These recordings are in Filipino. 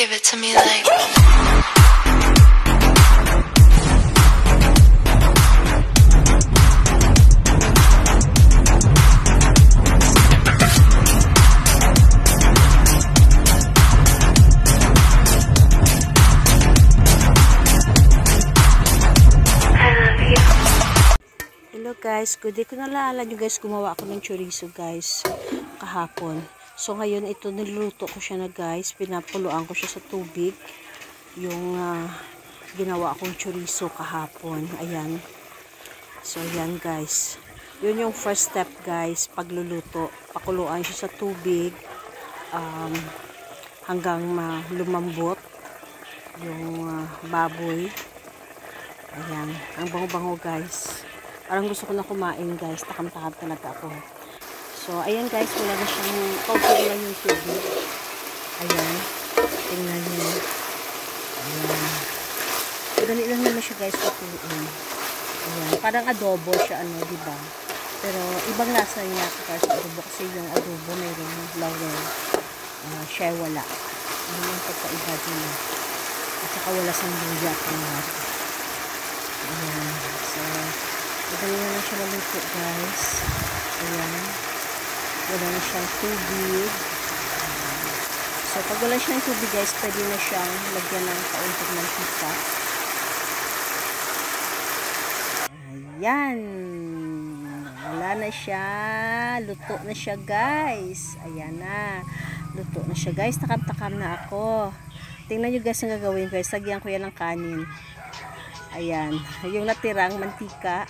Give it to me like. Hello guys, good day. Kung naalala nyo guys, gumawa ako ng chorizo guys kahapon. So ngayon ito niluto ko siya na guys, pinapuluan ko siya sa tubig. Yung ginawa akong chorizo kahapon. Ayan. So ayan guys. Yun yung first step guys, pagluluto. Pakuluan siya sa tubig hanggang lumambot yung baboy. Ayan, ang bango-bango guys. Parang gusto ko na kumain guys. Takam-takam talaga ako. So, ayan guys. Wala na siyang kaunti lang yung tubig. Ayan. Tingnan nyo. Ayan. Dali lang naman siya guys lutuin. Ayan. Parang adobo siya diba? Pero ibang lasa niya kapag sa adobo. Kasi yung adobo mayroong laurel. Siya wala. Ayan yung pagkaiba din. At saka wala sang luya. Ayan. So, madali na lang siya maluto guys. Ayan. Wala na siyang tubig. So pag wala siyang tubig guys, pwede na siyang lagyan ng kaunting mantika. Ayan. Wala na siya. Luto na siya guys. Ayan na. Luto na siya guys. Takam-takam na ako. Tingnan nyo guys ang gagawin guys. Lagyan ko yan ng kanin. Ayan. Yung natirang mantika.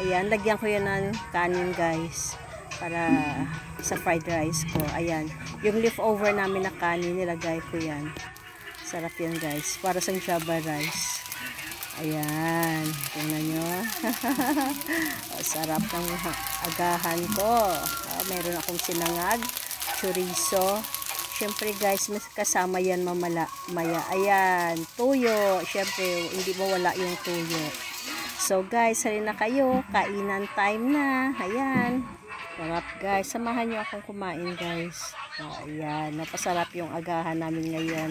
Ayan, lagyan ko yan ng kanin guys para sa fried rice ko. Ayan, yung leftover namin na kanin nilagay ko yan. Sarap yan guys, para sa java rice. Ayan, tingnan nyo. Sarap ng agahan ko. Meron akong sinangag, chorizo. Syempre guys, mas kasama yan maya. Ayan, tuyo. Syempre, hindi mawala yung tuyo. So guys, halina kayo. Kainan time na. Ayan. Sarap guys. Samahan nyo akong kumain guys. Ayan. Napasarap yung agahan namin ngayon.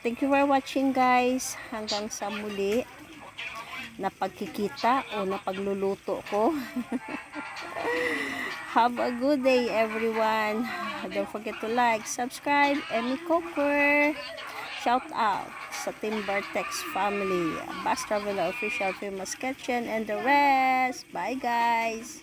Thank you for watching guys. Hanggang sa muli. Na pagkikita o na pagluluto ko. Have a good day everyone. Don't forget to like, subscribe, Emmy Coker. Shout out sa Team Bartex family, Bass Traveler Official, Famous Kitchen, and the rest. Bye guys!